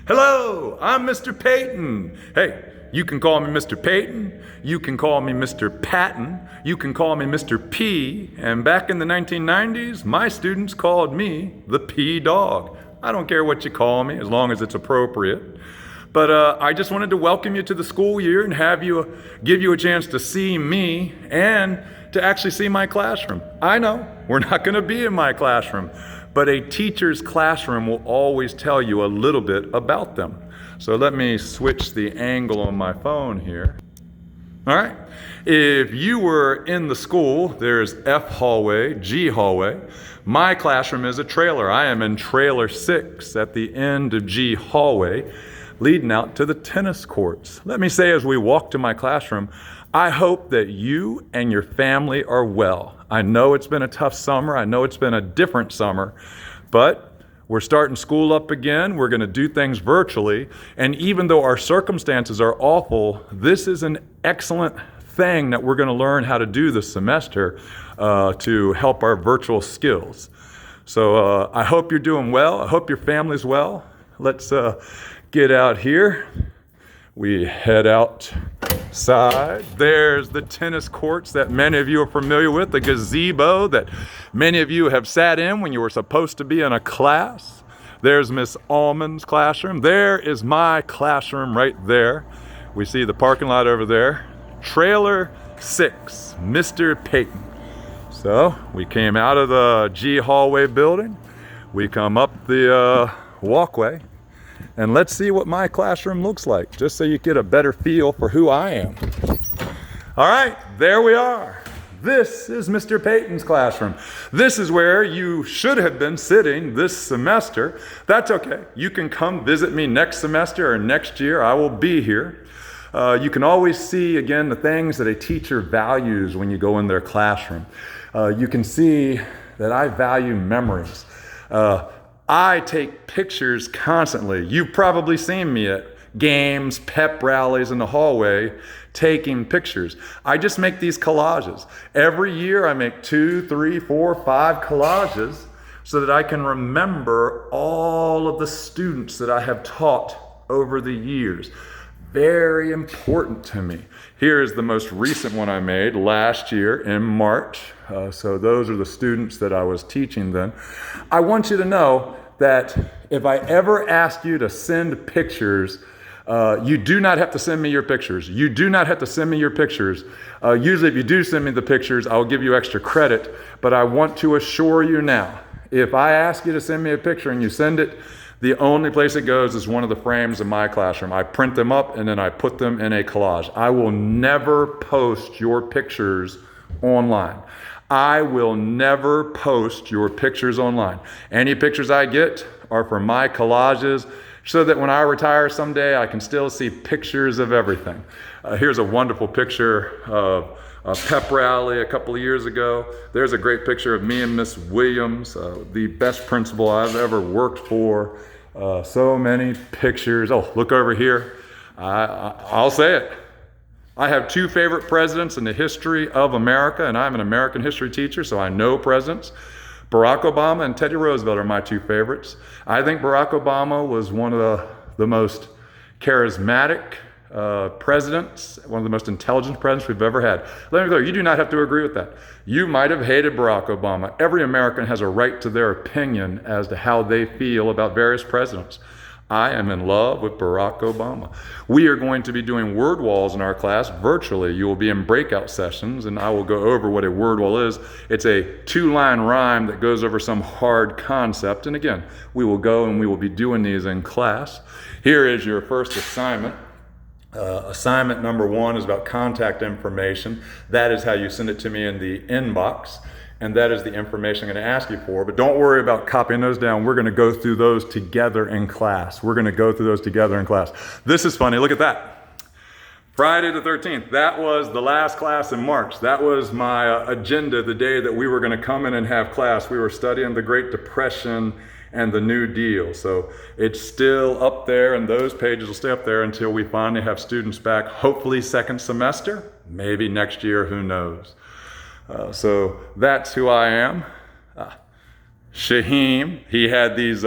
Hello, I'm Mr. Peyton. Hey, you can call me Mr. Peyton, you can call me Mr. Patton, you can call me Mr. P, and back in the 1990s, my students called me the P Dog. I don't care what you call me as long as it's appropriate. But I just wanted to welcome you to the school year and give you a chance to see me and to actually see my classroom. I know we're not going to be in my classroom, but a teacher's classroom will always tell you a little bit about them. So let me switch the angle on my phone here. All right. If you were in the school, there's F hallway, G hallway. My classroom is a trailer. I am in trailer 6 at the end of G hallway, leading out to the tennis courts. Let me say, as we walk to my classroom, I hope that you and your family are well. I know it's been a tough summer. I know it's been a different summer, but we're starting school up again. We're going to do things virtually. And even though our circumstances are awful, this is an excellent thing that we're going to learn how to do this semester to help our virtual skills. So I hope you're doing well. I hope your family's well. Let's get out here. We head outside. There's the tennis courts that many of you are familiar with, the gazebo that many of you have sat in when you were supposed to be in a class. There's Miss Allman's classroom. There is my classroom right there. We see the parking lot over there. Trailer 6, Mr. Peyton. So we came out of the G hallway building. We come up the walkway. And let's see what my classroom looks like, just so you get a better feel for who I am. All right, there we are. This is Mr. Peyton's classroom. This is where you should have been sitting this semester. That's okay. You can come visit me next semester or next year. I will be here. You can always see, again, the things that a teacher values when you go in their classroom. You can see that I value memories. I take pictures constantly. You've probably seen me at games, pep rallies in the hallway, taking pictures. I just make these collages. Every year I make 2, 3, 4, 5 collages so that I can remember all of the students that I have taught over the years. Very important to me. Here is the most recent one I made last year in March. So those are the students that I was teaching then. I want you to know that if I ever ask you to send pictures, you do not have to send me your pictures. You do not have to send me your pictures. Usually if you do send me the pictures, I'll give you extra credit, but I want to assure you now, if I ask you to send me a picture and you send it, the only place it goes is one of the frames in my classroom. I print them up and then I put them in a collage. I will never post your pictures online. I will never post your pictures online. Any pictures I get are for my collages so that when I retire someday, I can still see pictures of everything. Here's a wonderful picture of a pep rally a couple of years ago. There's a great picture of me and Miss Williams, the best principal I've ever worked for. So many pictures. Oh, look over here. I'll say it. I have 2 favorite presidents in the history of America, and I'm an American history teacher, so I know presidents. Barack Obama and Teddy Roosevelt are my 2 favorites. I think Barack Obama was one of the most charismatic presidents, one of the most intelligent presidents we've ever had. Let me be clear, you do not have to agree with that. You might have hated Barack Obama. Every American has a right to their opinion as to how they feel about various presidents. I am in love with Barack Obama. We are going to be doing word walls in our class virtually. You will be in breakout sessions, and I will go over what a word wall is. It's a 2-line rhyme that goes over some hard concept. And again, we will go and we will be doing these in class. Here is your first assignment. Assignment number 1 is about contact information. That is how you send it to me in the inbox. And that is the information I'm going to ask you for. But don't worry about copying those down. We're going to go through those together in class. We're going to go through those together in class. This is funny. Look at that. Friday the 13th. That was the last class in March. That was my agenda the day that we were going to come in and have class. We were studying the Great Depression and the New Deal. So it's still up there, and those pages will stay up there until we finally have students back, hopefully second semester, maybe next year, who knows. So that's who I am. Shaheem, he had these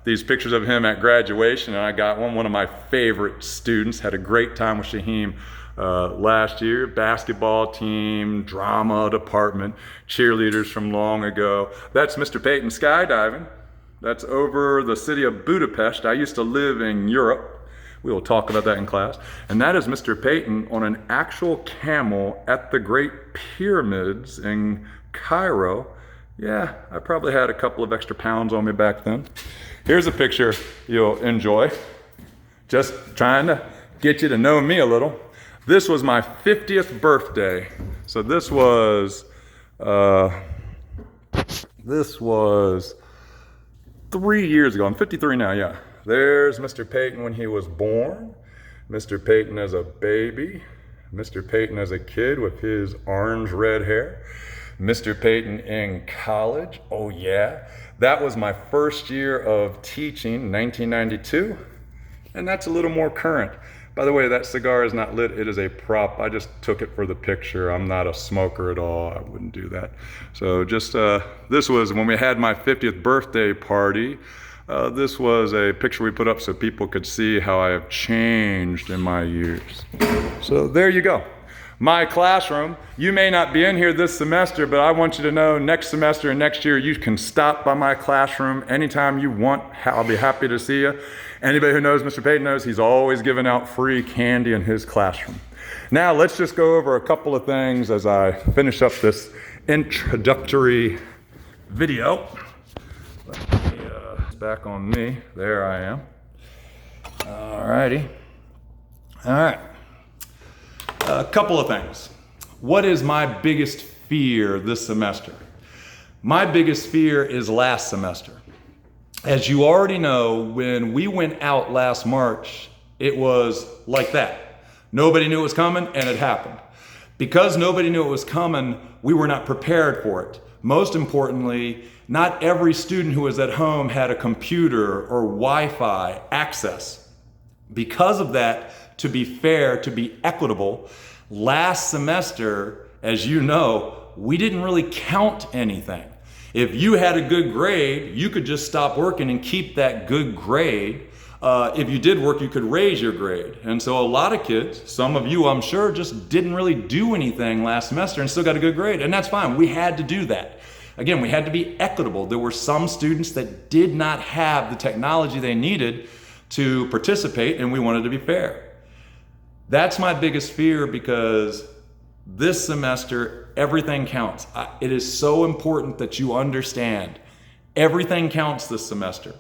these pictures of him at graduation, and I got one of my favorite students. Had a great time with Shaheem last year. Basketball team, drama department, cheerleaders from long ago. That's Mr. Peyton skydiving. That's over the city of Budapest. I used to live in Europe. We will talk about that in class. And that is Mr. Peyton on an actual camel at the Great Pyramids in Cairo. Yeah, I probably had a couple of extra pounds on me back then. Here's a picture you'll enjoy. Just trying to get you to know me a little. This was my 50th birthday. So this was 3 years ago. I'm 53 now, yeah. There's Mr. Peyton when he was born, Mr. Peyton as a baby, Mr. Peyton as a kid with his orange red hair, Mr. Peyton in college. Oh yeah, that was my first year of teaching, 1992, and that's a little more current. By the way, that cigar is not lit, it is a prop. I just took it for the picture. I'm not a smoker at all, I wouldn't do that. So just, this was when we had my 50th birthday party. This was a picture we put up so people could see how I have changed in my years. So there you go. My classroom. You may not be in here this semester, but I want you to know next semester and next year you can stop by my classroom anytime you want. I'll be happy to see you. Anybody who knows Mr. Peyton knows he's always giving out free candy in his classroom. Now let's just go over a couple of things as I finish up this introductory video. Back on me. There I am. All righty. All right. A couple of things. What is my biggest fear this semester? My biggest fear is last semester. As you already know, when we went out last March, it was like that. Nobody knew it was coming, and it happened. Because nobody knew it was coming, we were not prepared for it. Most importantly, not every student who was at home had a computer or Wi-Fi access. Because of that, to be fair, to be equitable, last semester, as you know, we didn't really count anything. If you had a good grade, you could just stop working and keep that good grade. If you did work, you could raise your grade. And so a lot of kids, some of you I'm sure, just didn't really do anything last semester and still got a good grade. And that's fine. We had to do that. Again, we had to be equitable. There were some students that did not have the technology they needed to participate, and we wanted to be fair. That's my biggest fear because this semester, everything counts. It is so important that you understand everything counts this semester.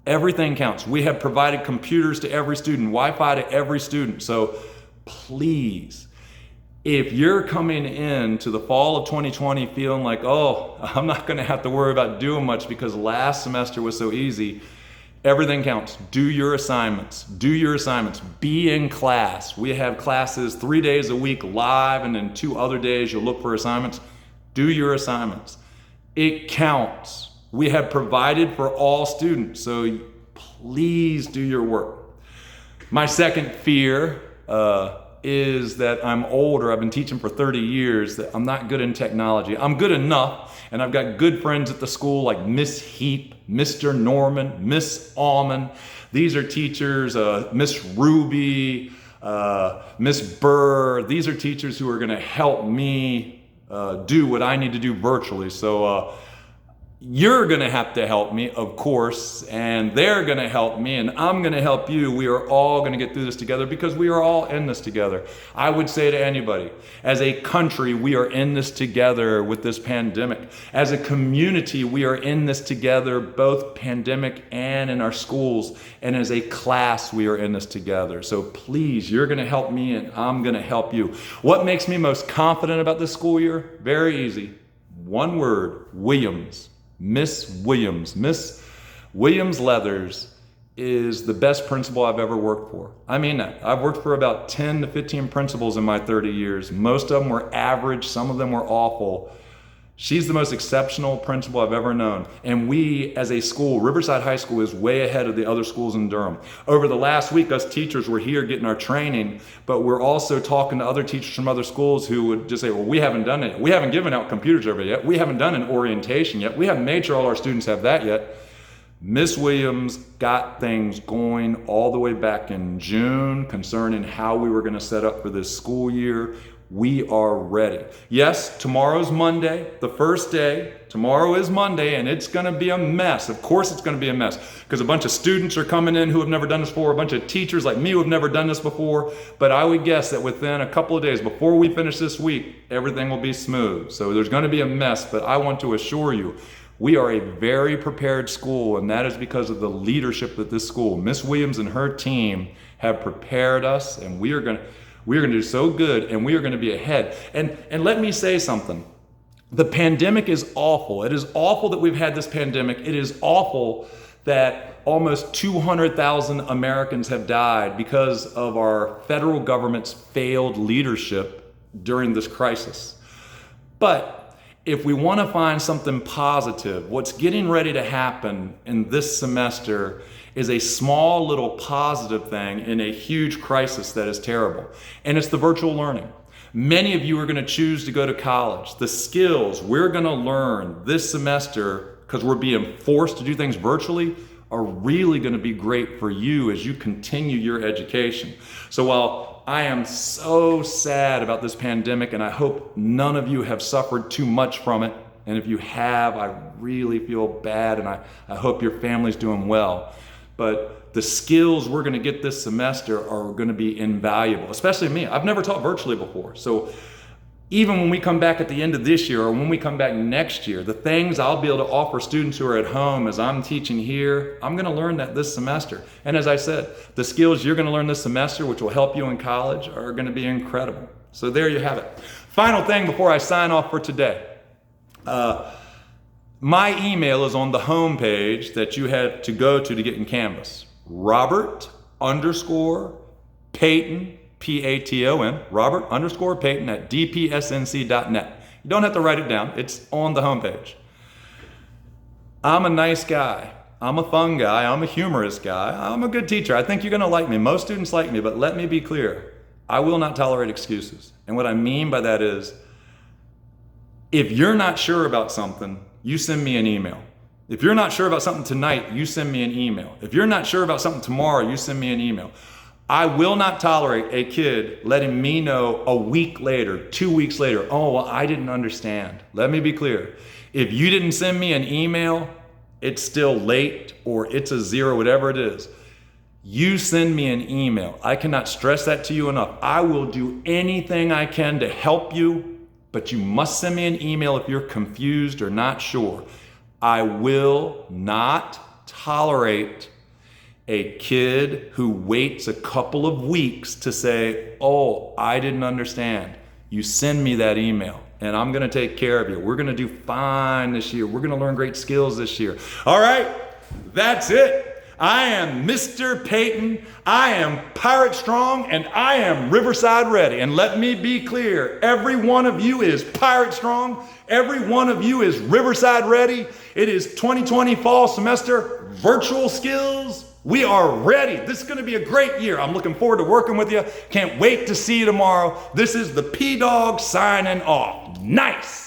Everything counts. We have provided computers to every student, Wi-Fi to every student. So please, if you're coming into the fall of 2020 feeling like, oh, I'm not going to have to worry about doing much because last semester was so easy, everything counts. Do your assignments. Do your assignments. Be in class. We have classes 3 days a week live, and then 2 other days you'll look for assignments. Do your assignments. It counts. We have provided for all students, so please do your work. My second fear is that I'm older. I've been teaching for 30 years, that I'm not good in technology. I'm good enough, and I've got good friends at the school like Miss Heap, Mr. Norman, Miss Allman. These are teachers, Miss Ruby, Miss Burr. These are teachers who are gonna help me do what I need to do virtually. So you're gonna have to help me, of course, and they're gonna help me, and I'm gonna help you. We are all gonna get through this together because we are all in this together. I would say to anybody, as a country, we are in this together with this pandemic. As a community, we are in this together, both pandemic and in our schools. And as a class, we are in this together. So please, you're gonna help me and I'm gonna help you. What makes me most confident about this school year? Very easy. One word, Williams. Miss Williams. Miss Williams Leathers is the best principal I've ever worked for. I mean that. I've worked for about 10 to 15 principals in my 30 years. Most of them were average. Some of them were awful. She's the most exceptional principal I've ever known. And we, as a school, Riverside High School is way ahead of the other schools in Durham. Over the last week, us teachers were here getting our training, but we're also talking to other teachers from other schools who would just say, well, we haven't done it. We haven't given out computers over yet. We haven't done an orientation yet. We haven't made sure all our students have that yet. Miss Williams got things going all the way back in June concerning how we were going to set up for this school year. We are ready. Yes, tomorrow's Monday, the first day. Tomorrow is Monday, and it's going to be a mess. Of course it's going to be a mess because a bunch of students are coming in who have never done this before, a bunch of teachers like me who have never done this before. But I would guess that within a couple of days, before we finish this week, everything will be smooth. So there's going to be a mess, but I want to assure you, we are a very prepared school, and that is because of the leadership that this school, Miss Williams and her team, have prepared us, and we are going to do so good, and we are going to be ahead. And let me say something. The pandemic is awful. It is awful that we've had this pandemic. It is awful that almost 200,000 Americans have died because of our federal government's failed leadership during this crisis. But if we want to find something positive, what's getting ready to happen in this semester is a small little positive thing in a huge crisis that is terrible. And it's the virtual learning. Many of you are going to choose to go to college. The skills we're going to learn this semester, because we're being forced to do things virtually, are really going to be great for you as you continue your education. So while I am so sad about this pandemic, and I hope none of you have suffered too much from it, and if you have, I really feel bad, and I hope your family's doing well. But the skills we're going to get this semester are going to be invaluable, especially me. I've never taught virtually before. So even when we come back at the end of this year or when we come back next year, the things I'll be able to offer students who are at home as I'm teaching here, I'm going to learn that this semester. And as I said, the skills you're going to learn this semester, which will help you in college, are going to be incredible. So there you have it. Final thing before I sign off for today. My email is on the home page that you had to go to get in Canvas. Robert_Payton, P-A-T-O-N, Robert_Payton at dpsnc.net. You don't have to write it down. It's on the homepage. I'm a nice guy. I'm a fun guy. I'm a humorous guy. I'm a good teacher. I think you're going to like me. Most students like me, but let me be clear. I will not tolerate excuses. And what I mean by that is, if you're not sure about something, you send me an email. If you're not sure about something tonight, you send me an email. If you're not sure about something tomorrow, you send me an email. I will not tolerate a kid letting me know a week later, 2 weeks later, oh, well, I didn't understand. Let me be clear. If you didn't send me an email, it's still late or it's a 0, whatever it is. You send me an email. I cannot stress that to you enough. I will do anything I can to help you, but you must send me an email if you're confused or not sure. I will not tolerate a kid who waits a couple of weeks to say, oh, I didn't understand. You send me that email and I'm gonna take care of you. We're gonna do fine this year. We're gonna learn great skills this year. All right, that's it. I am Mr. Payton, I am Pirate Strong, and I am Riverside Ready. And let me be clear, every one of you is Pirate Strong, every one of you is Riverside Ready. It is 2020 fall semester, virtual skills. We are ready. This is gonna be a great year. I'm looking forward to working with you. Can't wait to see you tomorrow. This is the P-Dog signing off. Nice.